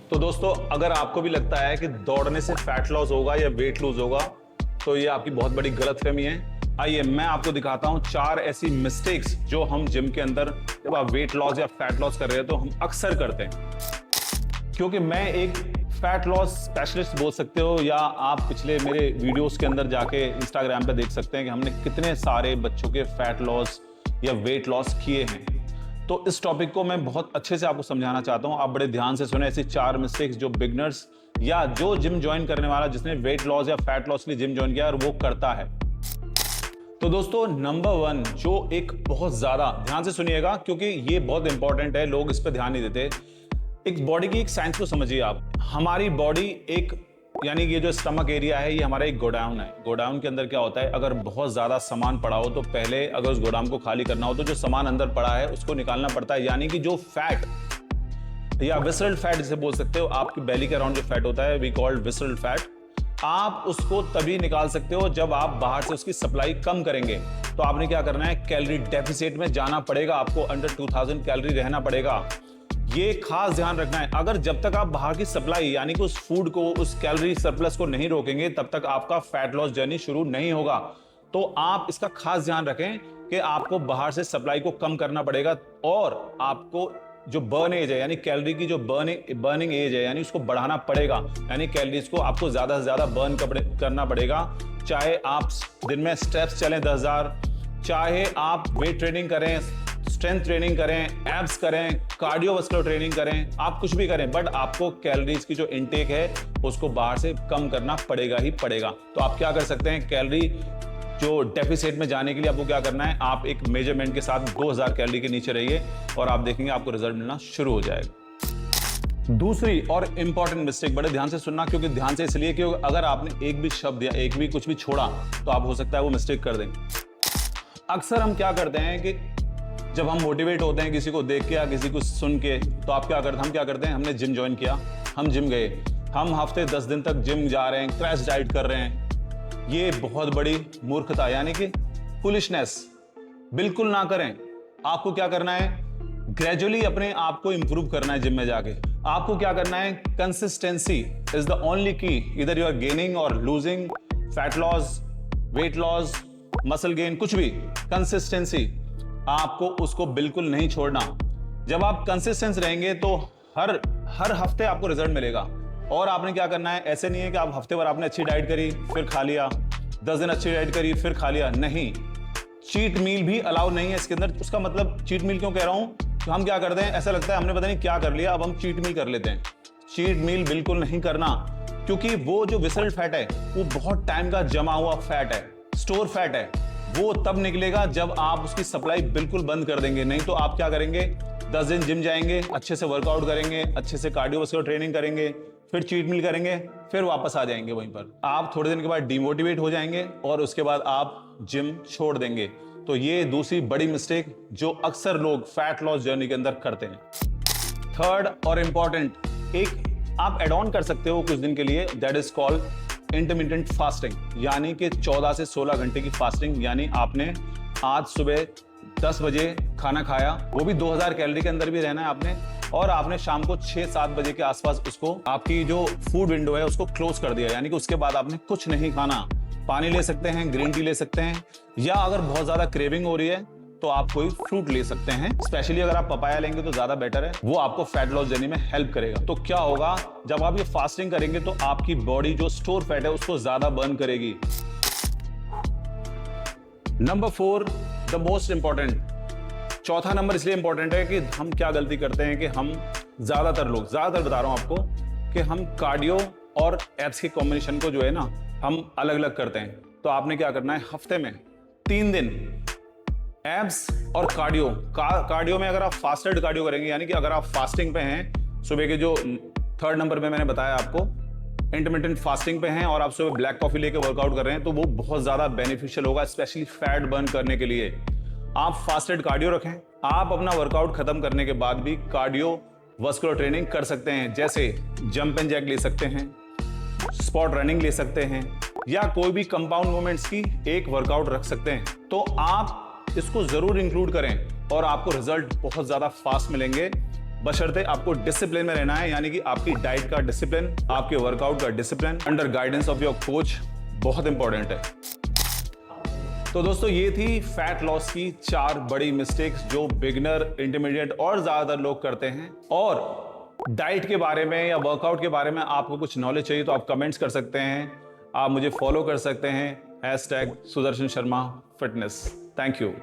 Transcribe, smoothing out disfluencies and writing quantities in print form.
तो दोस्तों, अगर आपको भी लगता है कि दौड़ने से फैट लॉस होगा या वेट लूज होगा, तो ये आपकी बहुत बड़ी गलतफहमी है। आइए मैं आपको दिखाता हूं 4 ऐसी मिस्टेक्स जो हम जिम के अंदर जब आप वेट लॉस या फैट लॉस कर रहे हैं तो हम अक्सर करते हैं। क्योंकि मैं एक फैट लॉस स्पेशलिस्ट बोल सकते हो, या आप पिछले मेरे वीडियोस के अंदर जाके इंस्टाग्राम पे देख सकते हैं कि हमने कितने सारे बच्चों के फैट लॉस या वेट लॉस किए हैं। तो इस टॉपिक को मैं बहुत अच्छे से आपको समझाना चाहता हूं। आप बड़े ध्यान से सुने ऐसी 4 मिस्टेक्स जो बिगनर्स या जो जिम ज्वाइन करने वाला जिसने वेट लॉस या फैट लॉस के लिए जिम ज्वाइन किया और वो करता है। तो दोस्तों, नंबर 1 जो एक बहुत ज्यादा ध्यान से सुनिएगा क्योंकि ये बहुत इंपॉर्टेंट है, लोग इस पर ध्यान नहीं देते। एक बॉडी की एक साइंस को समझिए आप। हमारी बॉडी एक, यानी ये जो स्टमक एरिया है, ये हमारा एक गोडाउन है। गोडाउन के अंदर क्या होता है, अगर बहुत ज्यादा सामान पड़ा हो तो पहले अगर उस गोडाउन को खाली करना हो तो जो सामान अंदर पड़ा है उसको निकालना पड़ता है। यानी कि जो फैट या विसरल फैट जिसे बोल सकते हो, आपकी बेली के अराउंड जो फैट होता है वी कॉल्ड विसरल फैट, आप उसको तभी निकाल सकते हो जब आप बाहर से उसकी सप्लाई कम करेंगे। तो आपने क्या करना है, कैलोरी डेफिसिट में जाना पड़ेगा, आपको अंडर 2000 कैलोरी रहना पड़ेगा। ये खास ध्यान रखना है। अगर जब तक आप बाहर की सप्लाई यानी कि उस फूड को, उस कैलोरी सरप्लस को नहीं रोकेंगे, तब तक आपका फैट लॉस जर्नी शुरू नहीं होगा। तो आप इसका खास ध्यान रखें कि आपको बाहर से सप्लाई को कम करना पड़ेगा और आपको जो बर्न एज है, यानी कैलोरी की जो बर्निंग एज है, यानी उसको बढ़ाना पड़ेगा। यानी कैलोरीज को आपको ज्यादा से ज्यादा बर्न करना पड़ेगा। चाहे आप दिन में स्टेप्स चलें 10,000, चाहे आप वेट ट्रेनिंग करें, स्ट्रेंथ ट्रेनिंग करें, एब्स करें, कार्डियोवास्कुलर ट्रेनिंग करें, आप कुछ भी करें, बट आपको कैलोरीज की जो इनटेक है उसको बाहर से कम करना पड़ेगा ही पड़ेगा। तो आप क्या कर सकते हैं, कैलोरी जो डेफिसिट में जाने के लिए आपको क्या करना है, आप एक मेजरमेंट के साथ 2000 कैलोरी के नीचे रहिए और आप देखेंगे आपको रिजल्ट मिलना शुरू हो जाएगा। दूसरी और इंपॉर्टेंट मिस्टेक, बड़े ध्यान से सुनना, क्योंकि ध्यान से इसलिए क्योंकि अगर आपने एक भी शब्द या एक भी कुछ भी छोड़ा तो आप हो सकता है वो मिस्टेक कर दें। अक्सर हम क्या करते हैं कि जब हम मोटिवेट होते हैं किसी को देख के या किसी को सुन के, तो आप क्या करते हैं, हम क्या करते हैं, हमने जिम ज्वाइन किया, हम जिम गए, हम हफ्ते 10 दिन तक जिम जा रहे हैं, क्रैश डाइट कर रहे हैं। ये बहुत बड़ी मूर्खता यानी कि फुलिशनेस बिल्कुल ना करें। आपको क्या करना है, ग्रेजुअली अपने आप को इंप्रूव करना है। जिम में जाके आपको क्या करना है, कंसिस्टेंसी इज द ओनली की। इधर यू आर गेनिंग और losing, fat loss, weight loss, muscle gain, कुछ भी, कंसिस्टेंसी आपको उसको बिल्कुल नहीं छोड़ना। जब आप कंसिस्टेंस रहेंगे तो हर हफ्ते आपको रिजल्ट मिलेगा। और आपने क्या करना है, ऐसे नहीं है कि आप हफ्ते भर आपने अच्छी डाइट करी फिर खा लिया, 10 दिन अच्छी डाइट करी फिर खा लिया, नहीं। चीट मील भी अलाउ नहीं है इसके अंदर। उसका मतलब चीट मील क्यों कह रहा हूं, तो हम क्या करते हैं, ऐसा लगता है हमने पता नहीं क्या कर लिया, अब हम चीट मील कर लेते हैं। चीट मील बिल्कुल नहीं करना, क्योंकि वो जो विसरल फैट है वो बहुत टाइम का जमा हुआ फैट है, स्टोर फैट है। वो तब निकलेगा जब आप उसकी सप्लाई बिल्कुल बंद कर देंगे। नहीं तो आप क्या करेंगे, 10 दिन जिम जाएंगे, अच्छे से वर्कआउट करेंगे, अच्छे से कार्डियोवास्कुलर ट्रेनिंग करेंगे, फिर चीट मील करेंगे, फिर वापस आ जाएंगे वहीं पर। आप थोड़े दिन के बाद डिमोटिवेट हो जाएंगे और उसके बाद आप जिम छोड़ देंगे। तो ये दूसरी बड़ी मिस्टेक जो अक्सर लोग फैट लॉस जर्नी के अंदर करते हैं। थर्ड और इंपॉर्टेंट, एक आप एड ऑन कर सकते हो कुछ दिन के लिए, that is called intermittent fasting, यानी कि 14 से 16 घंटे की फास्टिंग। यानी आपने आज सुबह 10 बजे खाना खाया, वो भी 2000 कैलोरी के अंदर भी रहना है आपने, और आपने शाम को 6-7 बजे के आसपास उसको, आपकी जो फूड विंडो है उसको क्लोज कर दिया। यानी कि उसके बाद आपने कुछ नहीं खाना। पानी ले सकते हैं, ग्रीन टी ले सकते हैं, या अगर बहुत ज्यादा क्रेविंग हो रही है तो आप कोई फ्रूट ले सकते हैं। स्पेशली अगर आप पपाया लेंगे तो ज्यादा बेटर है, वो आपको फैट लॉस जर्नी में हेल्प करेगा। तो क्या होगा, जब आप ये फास्टिंग करेंगे तो आपकी बॉडी जो स्टोर फैट है उसको ज्यादा बर्न करेगी। नंबर 4 द मोस्ट इंपॉर्टेंट, चौथा नंबर इसलिए इंपॉर्टेंट है कि हम क्या गलती करते हैं कि हम ज्यादातर बता रहा हूं आपको कि हम कार्डियो और एब्स के कॉम्बिनेशन को जो है ना हम अलग अलग करते हैं। तो आपने क्या करना है, हफ्ते में 3 दिन एब्स और कार्डियो में अगर आप फास्टेड कार्डियो करेंगे, यानी कि अगर आप फास्टिंग पे हैं, सुबह के जो 3rd नंबर पे मैंने बताया आपको, इंटरमिटेंट फास्टिंग पे हैं और आप सुबह ब्लैक कॉफी लेके वर्कआउट कर रहे हैं, तो वो बहुत ज्यादा बेनिफिशियल होगा, स्पेशली फैट बर्न करने के लिए। आप फास्टेड कार्डियो रखें, आप अपना वर्कआउट खत्म करने के बाद भी कार्डियो वास्कुलर ट्रेनिंग कर सकते हैं, जैसे जंप एंड जैक ले सकते हैं, स्पॉट रनिंग ले सकते हैं, या कोई भी कंपाउंड मूवमेंट्स की एक वर्कआउट रख सकते हैं। तो आप इसको जरूर इंक्लूड करें और आपको रिजल्ट बहुत ज्यादा फास्ट मिलेंगे। बशर्ते आपको डिसिप्लिन में रहना है, यानी कि आपकी डाइट का डिसिप्लिन, आपके वर्कआउट का discipline under guidance of your coach बहुत इंपॉर्टेंट है। तो दोस्तों ये थी फैट लॉस की 4 बड़ी मिस्टेक्स जो बिगिनर, इंटरमीडिएट और ज्यादातर लोग करते हैं। और डाइट के बारे में या वर्कआउट के बारे में आपको कुछ नॉलेज चाहिए तो आप कमेंट्स कर सकते हैं, आप मुझे फॉलो कर सकते हैं #Sudarshan Sharma fitness. Thank you.